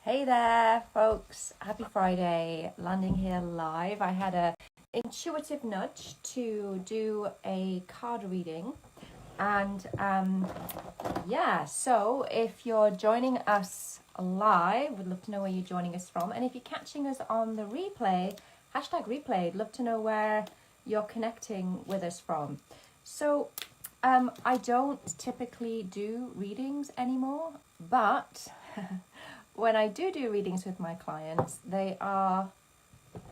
Hey there, folks. Happy Friday. Landing here live. I had a intuitive nudge to do a card reading. And so if you're joining us live, we'd love to know where you're joining us from. And if you're catching us on the replay, #replay, I'd love to know where you're connecting with us from. So I don't typically do readings anymore, but when I do readings with my clients, they are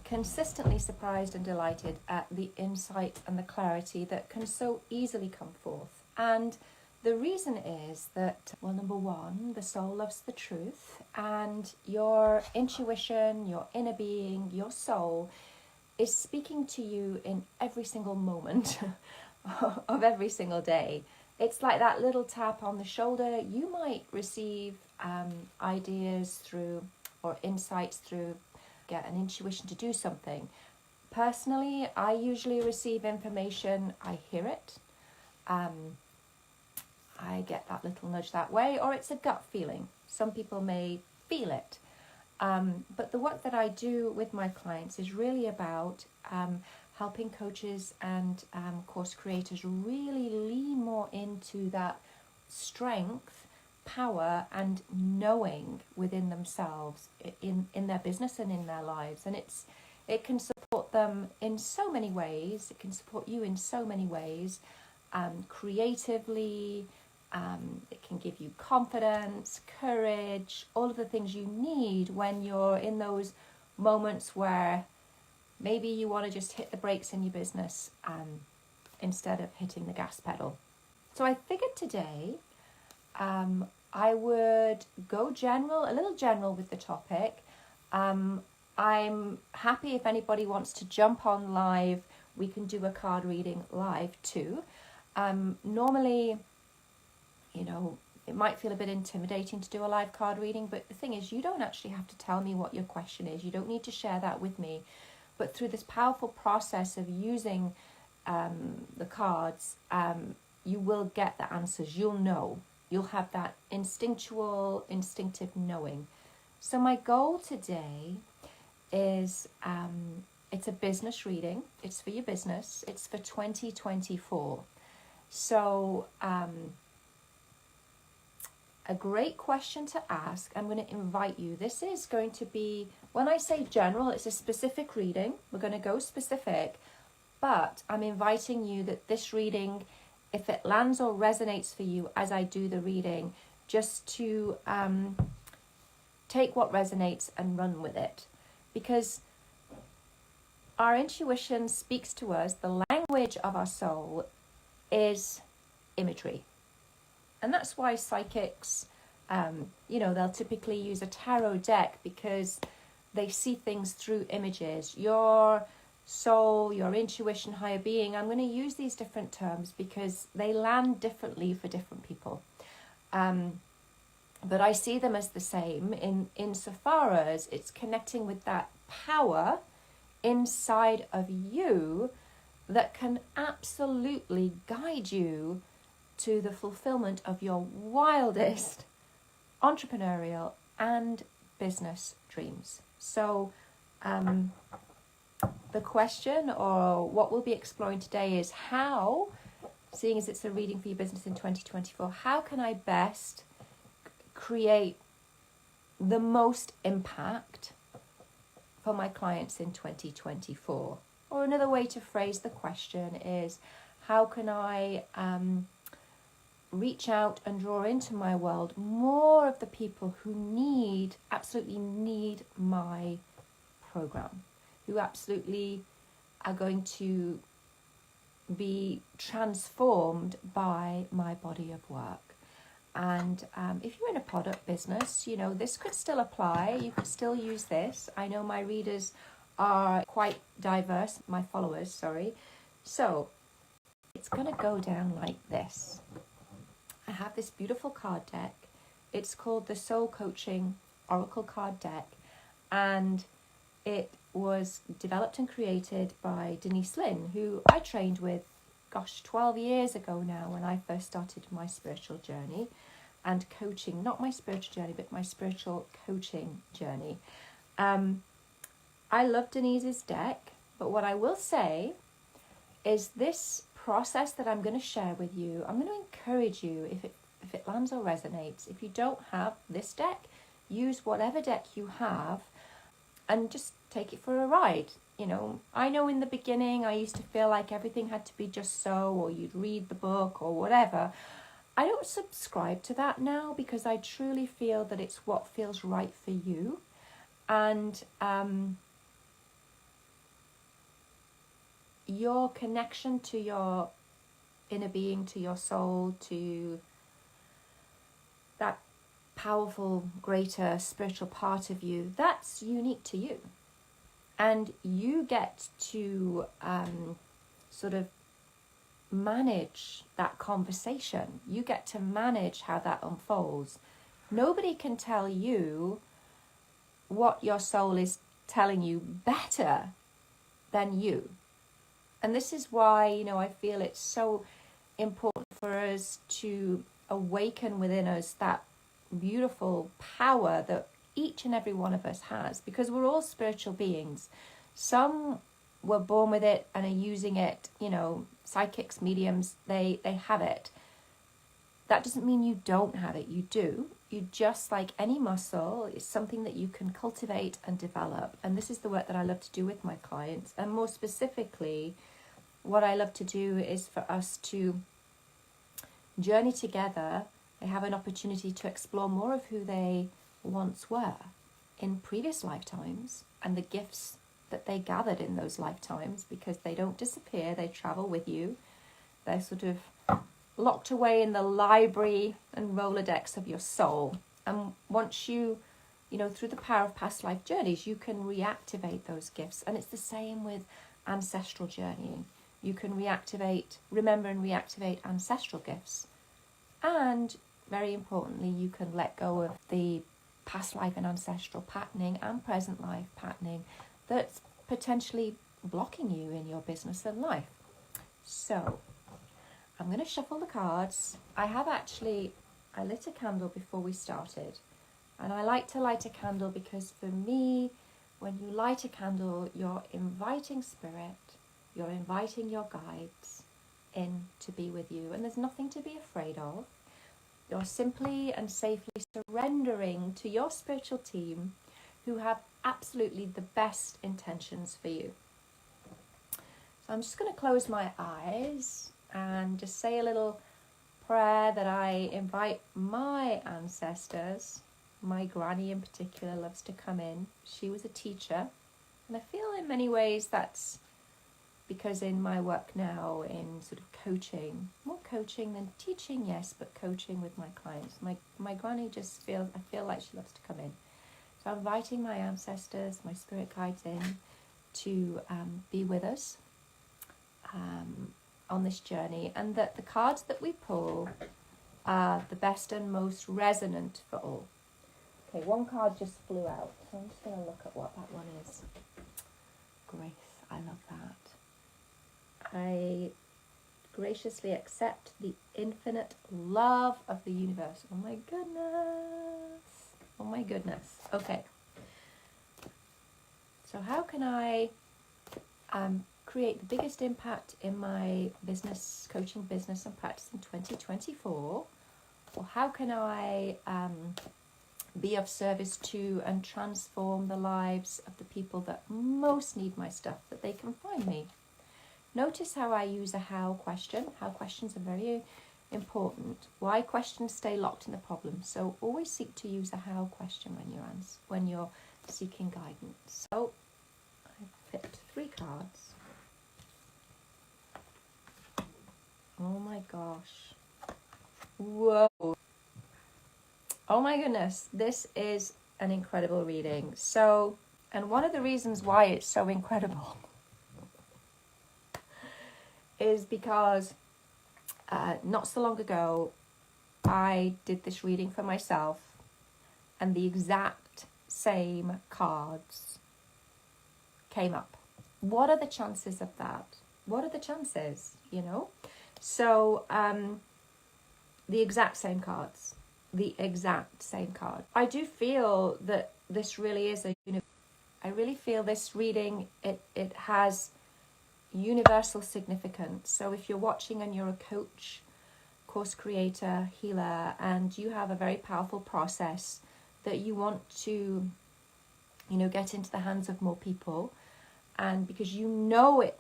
consistently surprised and delighted at the insight and the clarity that can so easily come forth. And the reason is that, well, number one, the soul loves the truth, and your intuition, your inner being, your soul is speaking to you in every single moment of every single day. It's like that little tap on the shoulder. You might receive ideas through or insights through, get an intuition to do something. Personally, I usually receive information, I hear it, I get that little nudge that way, or it's a gut feeling. Some people may feel it. But the work that I do with my clients is really about helping coaches and course creators really lean more into that strength, power, and knowing within themselves in their business and in their lives. And it can support them in so many ways. It can support you in so many ways, creatively. It can give you confidence, courage, all of the things you need when you're in those moments where maybe you want to just hit the brakes in your business instead of hitting the gas pedal. So I figured today I would go a little general with the topic. I'm happy if anybody wants to jump on live, we can do a card reading live too. Normally, it might feel a bit intimidating to do a live card reading, but the thing is, you don't actually have to tell me what your question is. You don't need to share that with me. But through this powerful process of using the cards, you will get the answers. You'll know. You'll have that instinctive knowing. So my goal today is, it's a business reading. It's for your business. It's for 2024. So a great question to ask. I'm going to invite you. This is going to be, when I say general, it's a specific reading. We're going to go specific, but I'm inviting you that this reading, if it lands or resonates for you as I do the reading, just to take what resonates and run with it. Because our intuition speaks to us. The language of our soul is imagery. And that's why psychics, they'll typically use a tarot deck because they see things through images. Your soul, your intuition, higher being, I'm going to use these different terms because they land differently for different people. But I see them as the same insofar as it's connecting with that power inside of you that can absolutely guide you to the fulfillment of your wildest entrepreneurial and business dreams. So the question, or what we'll be exploring today, is how, seeing as it's a reading for your business in 2024, how can I best create the most impact for my clients in 2024? Or another way to phrase the question is, how can I reach out and draw into my world more of the people who absolutely need my program, who absolutely are going to be transformed by my body of work. And if you're in a product business, this could still apply. You could still use this. I know my readers are quite diverse, my followers, sorry. So it's going to go down like this. I have this beautiful card deck. It's called the Soul Coaching Oracle Card Deck, and it was developed and created by Denise Lynn, who I trained with, 12 years ago now when I first started my spiritual journey. and coaching, not my spiritual journey, but my spiritual coaching journey. I love Denise's deck, but what I will say is this process that I'm going to share with you, I'm going to encourage you, if it lands or resonates, if you don't have this deck, use whatever deck you have and just take it for a ride. You know, I know in the beginning I used to feel like everything had to be just so, or you'd read the book or whatever. I don't subscribe to that now, because I truly feel that it's what feels right for you. And your connection to your inner being, to your soul, to that powerful, greater spiritual part of you, that's unique to you. And you get to sort of manage that conversation. You get to manage how that unfolds. Nobody can tell you what your soul is telling you better than you. And this is why, you know, I feel it's so important for us to awaken within us that beautiful power that each and every one of us has, because we're all spiritual beings. Some were born with it and are using it, you know, psychics, mediums, they have it. That doesn't mean you don't have it, you do. You just, like any muscle, it's something that you can cultivate and develop. And this is the work that I love to do with my clients. And more specifically, what I love to do is for us to journey together. They have an opportunity to explore more of who they once were in previous lifetimes, and the gifts that they gathered in those lifetimes, because they don't disappear, they travel with you. They're sort of locked away in the library and Rolodex of your soul. And once you know, through the power of past life journeys, you can reactivate those gifts. And it's the same with ancestral journeying. You can remember and reactivate ancestral gifts. And very importantly, you can let go of the past life and ancestral patterning and present life patterning that's potentially blocking you in your business and life. So I'm going to shuffle the cards. I lit a candle before we started. And I like to light a candle because for me, when you light a candle, you're inviting spirit, you're inviting your guides in to be with you. And there's nothing to be afraid of. You're simply and safely surrendering to your spiritual team, who have absolutely the best intentions for you. So I'm just going to close my eyes and just say a little prayer that I invite my ancestors. My granny in particular loves to come in. She was a teacher, and I feel in many ways that's because in my work now in sort of coaching, more coaching than teaching, yes, but coaching with my clients, my granny I feel like she loves to come in. So I'm inviting my ancestors, my spirit guides in to be with us on this journey, and that the cards that we pull are the best and most resonant for all. Okay, one card just flew out, so I'm just going to look at what that one is. Grace, I love that. I graciously accept the infinite love of the universe. Oh my goodness. Oh my goodness. Okay. So how can I create the biggest impact in my business, coaching business and practice in 2024? Or how can I be of service to and transform the lives of the people that most need my stuff, that they can find me? Notice how I use a how question. How questions are very important. Why questions stay locked in the problem. So always seek to use a how question when you're seeking guidance. So I picked 3 cards. Oh my gosh. Whoa. Oh my goodness. This is an incredible reading. So, and one of the reasons why it's so incredible is because not so long ago, I did this reading for myself, and the exact same cards came up. What are the chances of that? What are the chances, you know? So, the exact same cards. the exact same card. I do feel that this really is I really feel this reading, it has universal significance. So if you're watching and you're a coach, course creator, healer, and you have a very powerful process that you want to, get into the hands of more people, and because you know it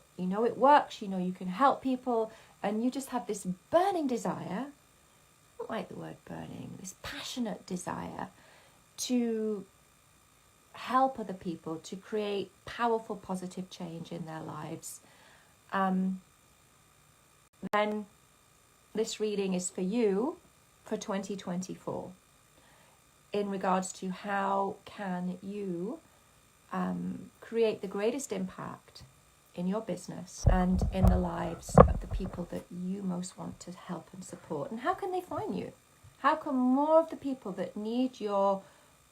works, you can help people, and you just have this burning desire, I don't like the word burning, this passionate desire to help other people, to create powerful, positive change in their lives, then this reading is for you for 2024 in regards to how can you create the greatest impact in your business and in the lives of the people that you most want to help and support. And how can they find you? How can more of the people that need your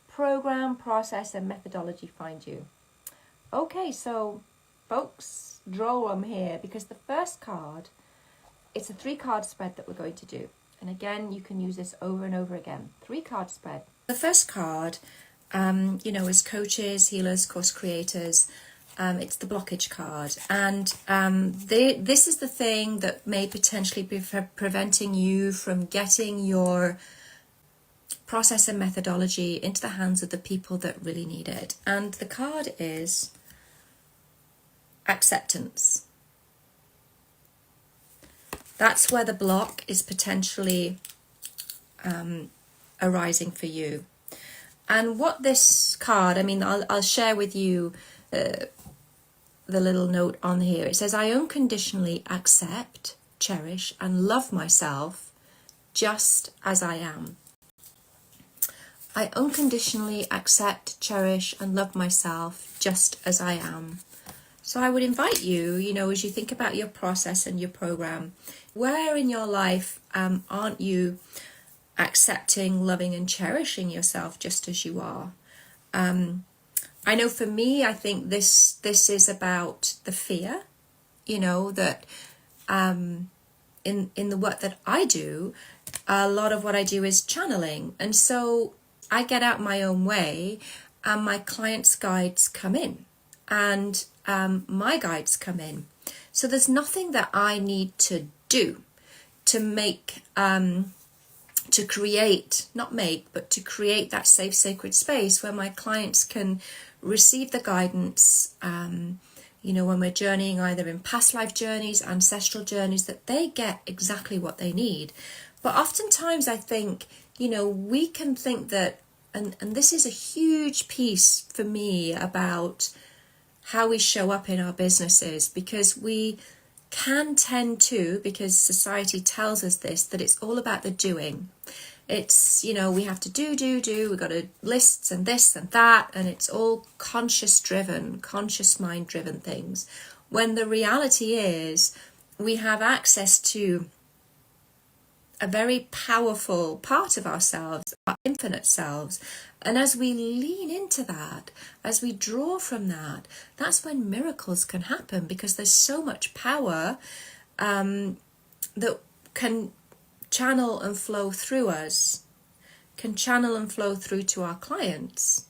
program, process, and methodology find you? Okay, so folks, draw them here, because the first card, it's a 3-card spread that we're going to do. And again, you can use this over and over again. 3-card spread. The first card, as coaches, healers, course creators, it's the blockage card. And this is the thing that may potentially be preventing you from getting your process and methodology into the hands of the people that really need it. And the card is acceptance. That's where the block is potentially arising for you. And what this card, I'll share with you the little note on here. It says, I unconditionally accept, cherish, and love myself just as I am. I unconditionally accept, cherish, and love myself just as I am. So I would invite you, as you think about your process and your program, where in your life aren't you accepting, loving, and cherishing yourself just as you are? I know for me, I think this is about the fear, that in the work that I do, a lot of what I do is channeling. And so I get out my own way, and my clients' guides come in, and my guides come in. So there's nothing that I need to do to make, to create that safe, sacred space where my clients can receive the guidance, when we're journeying either in past life journeys, ancestral journeys, that they get exactly what they need. But oftentimes I think, we can think that, and this is a huge piece for me about how we show up in our businesses, because we can tend to, because society tells us this, that it's all about the doing. It's, we have to do, we've got lists and this and that, and it's all conscious mind driven things. When the reality is, we have access to a very powerful part of ourselves, our infinite selves. And as we lean into that, as we draw from that, that's when miracles can happen, because there's so much power that can channel and flow through us, can channel and flow through to our clients,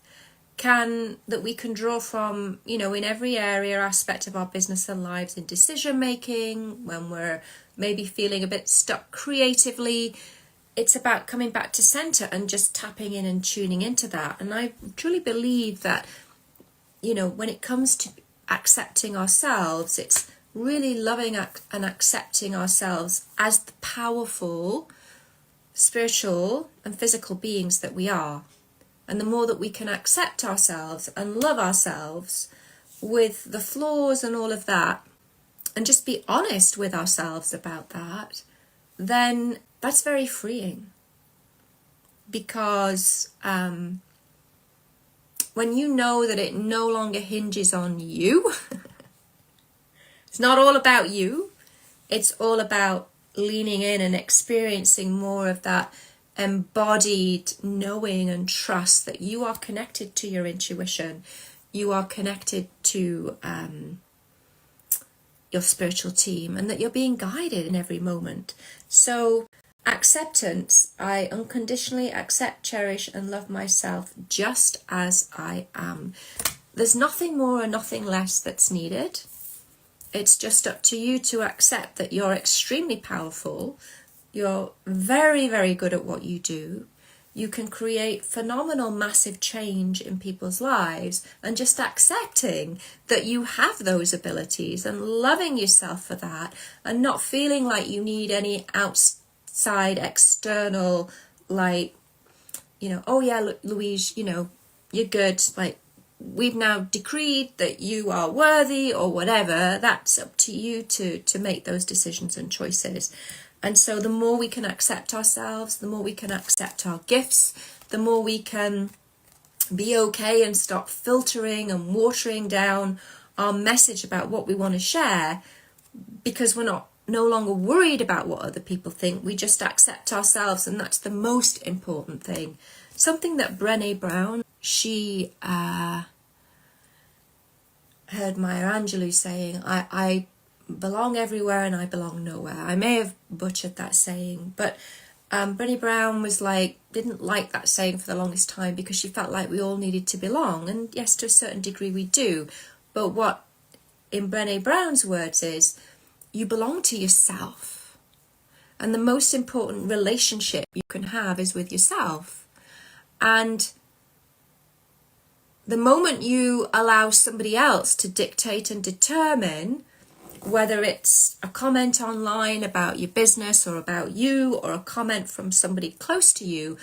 that we can draw from, in every aspect of our business and lives, in decision making, when we're maybe feeling a bit stuck creatively. It's about coming back to center and just tapping in and tuning into that. And I truly believe that, when it comes to accepting ourselves, it's really loving and accepting ourselves as the powerful spiritual and physical beings that we are. And the more that we can accept ourselves and love ourselves with the flaws and all of that, and just be honest with ourselves about that, then that's very freeing. Because when you know that it no longer hinges on you, it's not all about you, it's all about leaning in and experiencing more of that embodied knowing and trust that you are connected to your intuition, you are connected to your spiritual team, and that you're being guided in every moment. So Acceptance. I unconditionally accept, cherish and love myself just as I am. There's nothing more and nothing less that's needed. It's just up to you to accept that you're extremely powerful. You're very, very good at what you do. You can create phenomenal, massive change in people's lives, and just accepting that you have those abilities and loving yourself for that, and not feeling like you need any outside external, like, you know, oh yeah, Louise, you know, you're good, like, we've now decreed that you are worthy or whatever. That's up to you to make those decisions and choices. And so the more we can accept ourselves, the more we can accept our gifts, the more we can be okay and stop filtering and watering down our message about what we want to share, because we're no longer worried about what other people think. We just accept ourselves, and that's the most important thing. Something that Brené Brown, she heard Maya Angelou saying, I belong everywhere and I belong nowhere. I may have butchered that saying, but Brené Brown was like, didn't like that saying for the longest time, because she felt like we all needed to belong. And yes, to a certain degree we do. But what in Brené Brown's words is, you belong to yourself. And the most important relationship you can have is with yourself. And the moment you allow somebody else to dictate and determine, whether it's a comment online about your business or about you, or a comment from somebody close to you,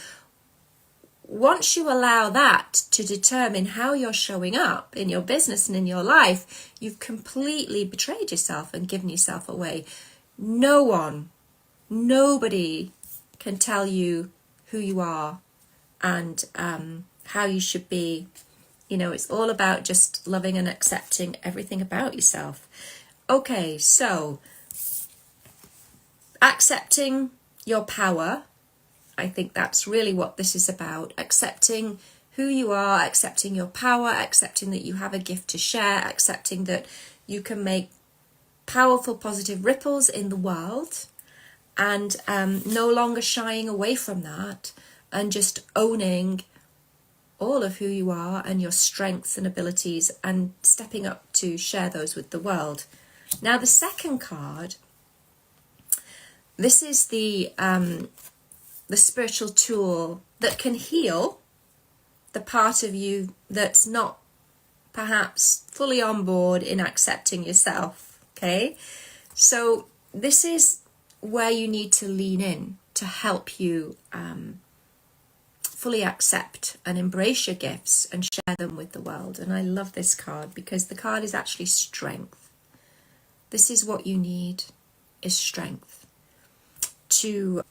once you allow that to determine how you're showing up in your business and in your life, you've completely betrayed yourself and given yourself away. No one, nobody can tell you who you are and how you should be. You know, it's all about just loving and accepting everything about yourself. Okay, so accepting your power, I think that's really what this is about. Accepting who you are, accepting your power, accepting that you have a gift to share, accepting that you can make powerful, positive ripples in the world, and no longer shying away from that, and just owning all of who you are and your strengths and abilities, and stepping up to share those with the world. Now, the second card, this is the spiritual tool that can heal the part of you that's not perhaps fully on board in accepting yourself, okay? So this is where you need to lean in to help you fully accept and embrace your gifts and share them with the world. And I love this card because the card is actually strength. This is what you need, is strength to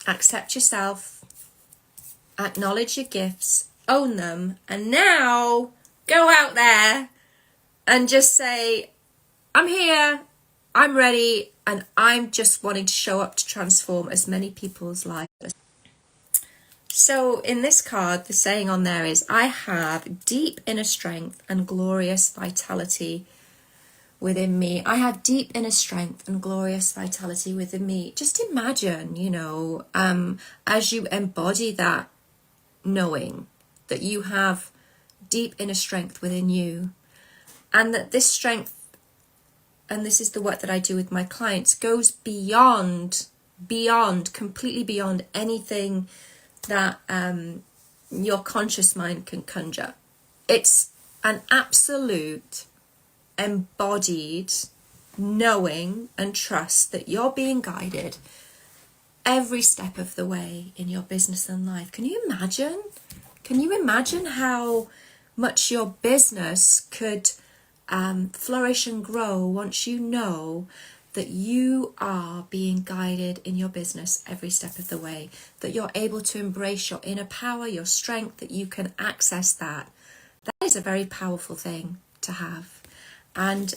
accept yourself, acknowledge your gifts, own them, and now go out there and just say, I'm here, I'm ready, and I'm just wanting to show up to transform as many people's lives. So in this card, the saying on there is, I have deep inner strength and glorious vitality within me. I have deep inner strength and glorious vitality within me. Just imagine, you know, as you embody that knowing that you have deep inner strength within you, and that this strength, and this is the work that I do with my clients, goes beyond, completely beyond anything that your conscious mind can conjure. It's an absolute embodied knowing and trust that you're being guided every step of the way in your business and life. Can you imagine? Can you imagine how much your business could flourish and grow once you know that you are being guided in your business every step of the way, that you're able to embrace your inner power, your strength, that you can access that? That is a very powerful thing to have. And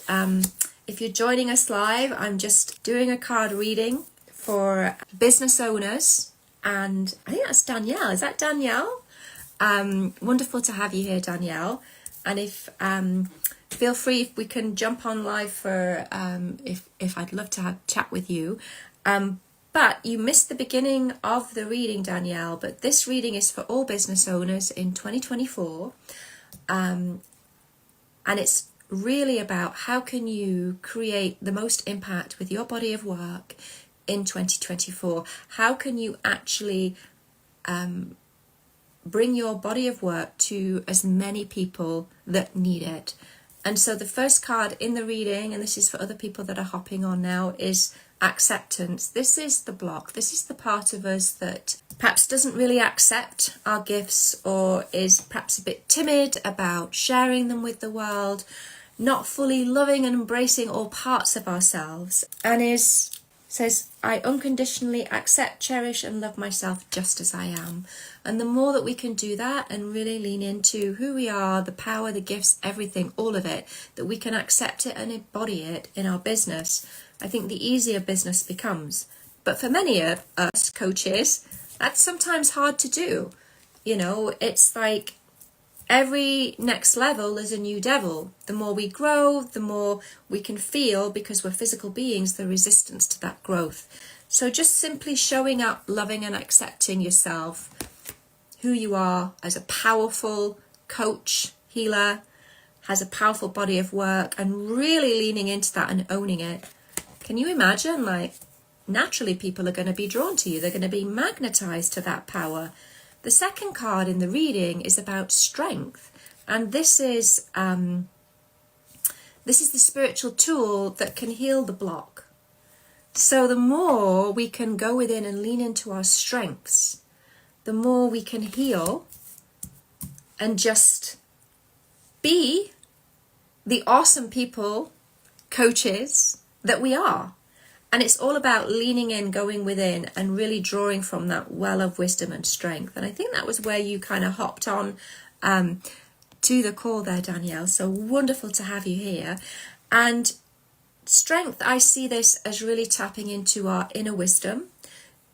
if you're joining us live, I'm just doing a card reading for business owners, and I think that's Danielle. Is that Danielle? Wonderful to have you here, Danielle. And if feel free, if we can jump on live for if I'd love to have chat with you. But But you missed the beginning of the reading, Danielle, but this reading is for all business owners in 2024. And it's really about how can you create the most impact with your body of work in 2024. How can you actually bring your body of work to as many people that need it? And so the first card in the reading, and this is for other people that are hopping on now, is acceptance. This is the block. This is the part of us that perhaps doesn't really accept our gifts, or is perhaps a bit timid about sharing them with the world, not fully loving and embracing all parts of ourselves, and says, I unconditionally accept, cherish and love myself just as I am. And the more that we can do that and really lean into who we are, the power, the gifts, everything, all of it, that we can accept it and embody it in our business, I think the easier business becomes. But for many of us coaches, that's sometimes hard to do. You know, it's like every next level is a new devil. The more we grow, the more we can feel, because we're physical beings, the resistance to that growth. So just simply showing up, loving and accepting yourself, who you are as a powerful coach, healer, has a powerful body of work, and really leaning into that and owning it. Can you imagine, like, naturally people are going to be drawn to you. They're going to be magnetized to that power. The second card in the reading is about strength, and this is the spiritual tool that can heal the block. So the more we can go within and lean into our strengths, the more we can heal and just be the awesome people, coaches that we are. And it's all about leaning in, going within, and really drawing from that well of wisdom and strength. And I think that was where you kind of hopped on to the call there, Danielle. So wonderful to have you here. And strength, I see this as really tapping into our inner wisdom,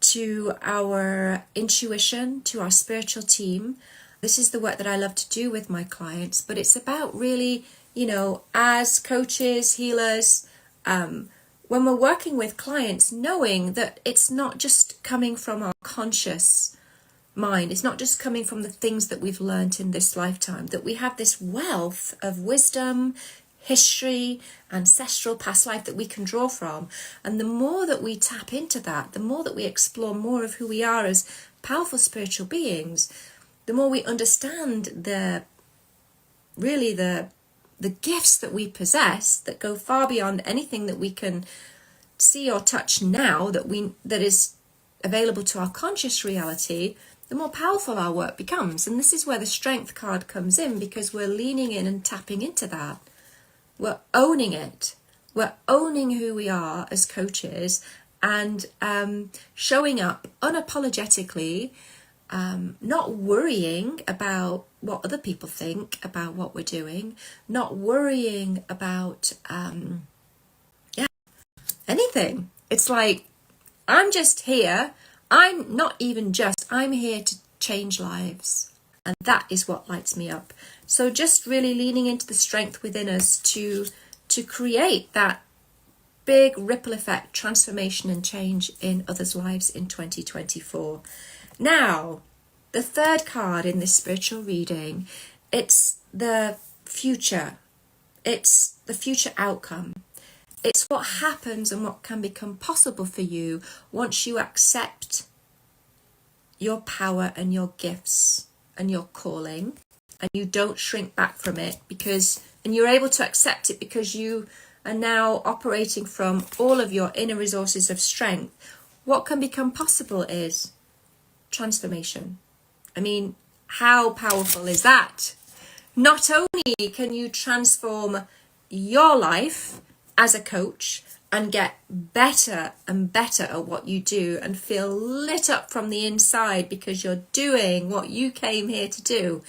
to our intuition, to our spiritual team. This is the work that I love to do with my clients, but it's about really, you know, as coaches, healers, when we're working with clients, knowing that it's not just coming from our conscious mind, it's not just coming from the things that we've learned in this lifetime, that we have this wealth of wisdom, history, ancestral past life that we can draw from. And the more that we tap into that, the more that we explore more of who we are as powerful spiritual beings, the more we understand the gifts that we possess that go far beyond anything that we can see or touch now, that is available to our conscious reality, the more powerful our work becomes. And this is where the strength card comes in, because we're leaning in and tapping into that. We're owning it. We're owning who we are as coaches, and showing up unapologetically, not worrying about what other people think about what we're doing, not worrying about anything. It's like, I'm just here. I'm not even just, I'm here to change lives. And that is what lights me up. So just really leaning into the strength within us to create that big ripple effect, transformation and change in others' lives in 2024. Now, the third card in this spiritual reading, it's the future. It's the future outcome. It's what happens and what can become possible for you once you accept your power and your gifts and your calling, and you don't shrink back from it, and you're able to accept it because you are now operating from all of your inner resources of strength. What can become possible is transformation. I mean, how powerful is that? Not only can you transform your life as a coach and get better and better at what you do and feel lit up from the inside because you're doing what you came here to do,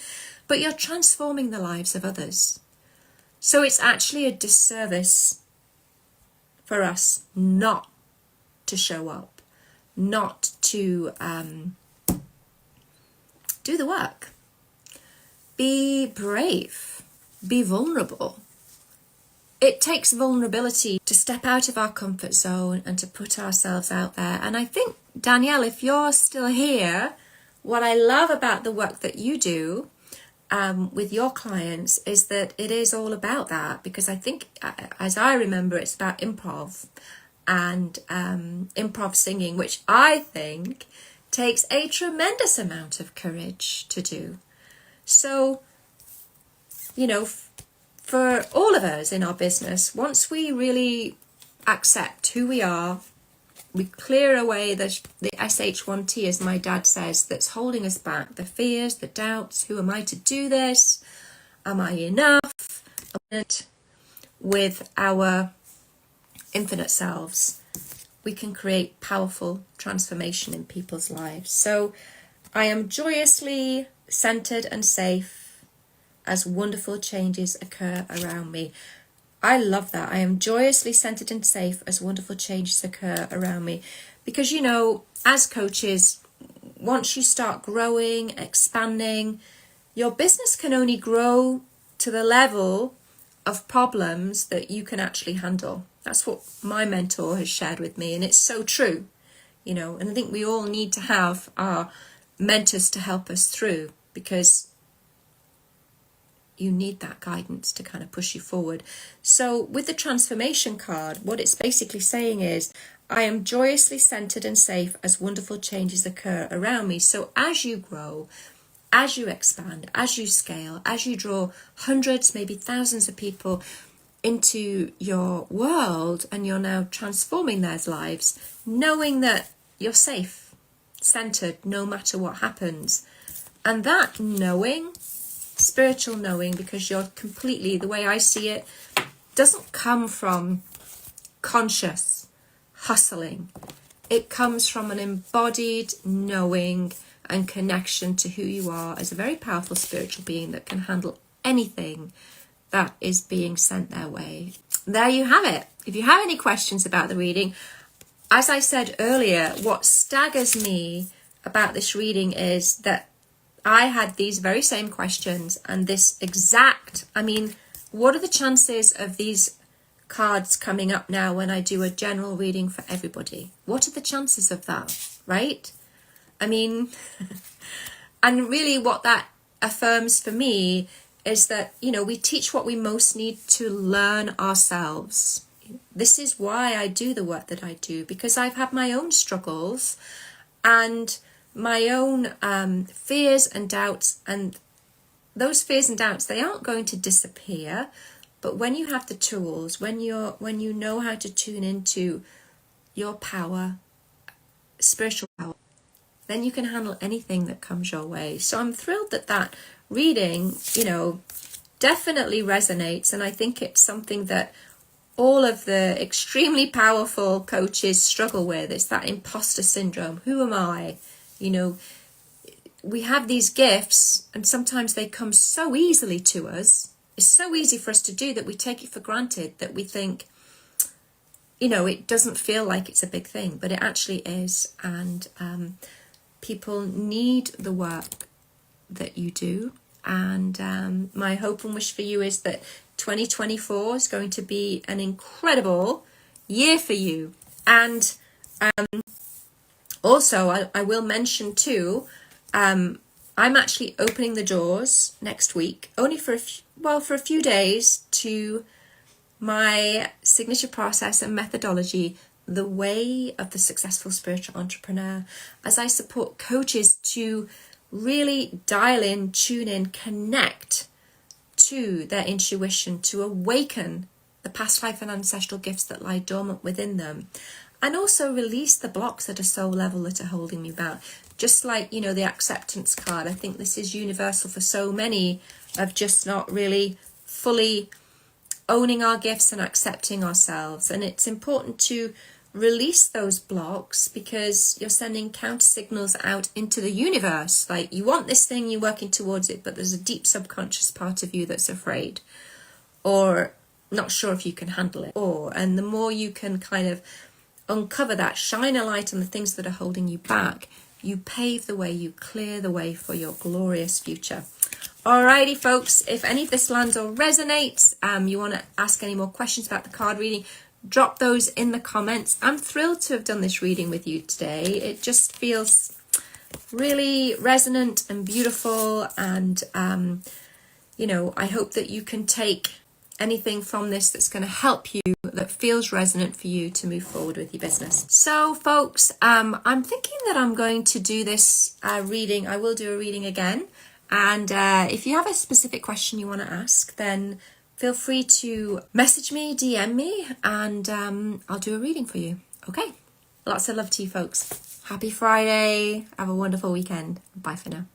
but you're transforming the lives of others. So it's actually a disservice for us not to show up, not to do the work. Be brave, be vulnerable, it takes vulnerability to step out of our comfort zone and to put ourselves out there. And I think, Danielle, if you're still here, what I love about the work that you do with your clients is that it is all about that, because I think, as I remember, it's about improv and improv singing, which I think takes a tremendous amount of courage to do. So, you know, for all of us in our business, once we really accept who we are, we clear away the SH1T, as my dad says, that's holding us back, the fears, the doubts. Who am I to do this? Am I enough? With our infinite selves, we can create powerful transformation in people's lives. So I am joyously centered and safe as wonderful changes occur around me. I love that. I am joyously centered and safe as wonderful changes occur around me. Because, you know, as coaches, once you start growing, expanding, your business can only grow to the level of problems that you can actually handle. That's what my mentor has shared with me, and it's so true, you know. And I think we all need to have our mentors to help us through, because you need that guidance to kind of push you forward. So with the transformation card, what it's basically saying is, I am joyously centered and safe as wonderful changes occur around me. So as you grow, as you expand, as you scale, as you draw hundreds, maybe thousands of people into your world, and you're now transforming their lives, knowing that you're safe, centered, no matter what happens. And that knowing, spiritual knowing, because you're completely, the way I see it, doesn't come from conscious hustling. It comes from an embodied knowing and connection to who you are as a very powerful spiritual being that can handle anything that is being sent their way. There you have it. If you have any questions about the reading, as I said earlier, what staggers me about this reading is that I had these very same questions, and this exact, I mean, what are the chances of these cards coming up now when I do a general reading for everybody? What are the chances of that, right? I mean, and really what that affirms for me is that, you know, we teach what we most need to learn ourselves. This is why I do the work that I do, because I've had my own struggles and my own fears and doubts, and those fears and doubts, they aren't going to disappear. But when you have the tools, when you know how to tune into your power, spiritual power, then you can handle anything that comes your way. So I'm thrilled that that reading, you know, definitely resonates. And I think it's something that all of the extremely powerful coaches struggle with. It's that imposter syndrome. Who am I? You know, we have these gifts and sometimes they come so easily to us. It's so easy for us to do that we take it for granted, that we think, you know, it doesn't feel like it's a big thing, but it actually is. And people need the work that you do. And my hope and wish for you is that 2024 is going to be an incredible year for you. And also, I will mention too, I'm actually opening the doors next week, only for a few days, to my signature process and methodology, The Way of the Successful Spiritual Entrepreneur, as I support coaches to really dial in, tune in, connect to their intuition, to awaken the past life and ancestral gifts that lie dormant within them, and also release the blocks at a soul level that are holding me back. Just like, you know, the acceptance card, I think this is universal for so many, of just not really fully owning our gifts and accepting ourselves. And it's important to release those blocks, because you're sending counter signals out into the universe. Like, you want this thing, you're working towards it, but there's a deep subconscious part of you that's afraid or not sure if you can handle it. And the more you can kind of uncover that, shine a light on the things that are holding you back, you pave the way, you clear the way for your glorious future. Alrighty, folks, if any of this lands or resonates, you want to ask any more questions about the card reading, drop those in the comments. I'm thrilled to have done this reading with you today. It just feels really resonant and beautiful, and you know, I hope that you can take anything from this that's going to help you, that feels resonant for you to move forward with your business. So folks, I'm thinking that I'm going to do this reading. I will do a reading again, and if you have a specific question you want to ask, then feel free to message me, DM me, and I'll do a reading for you. Okay, lots of love to you folks. Happy Friday. Have a wonderful weekend. Bye for now.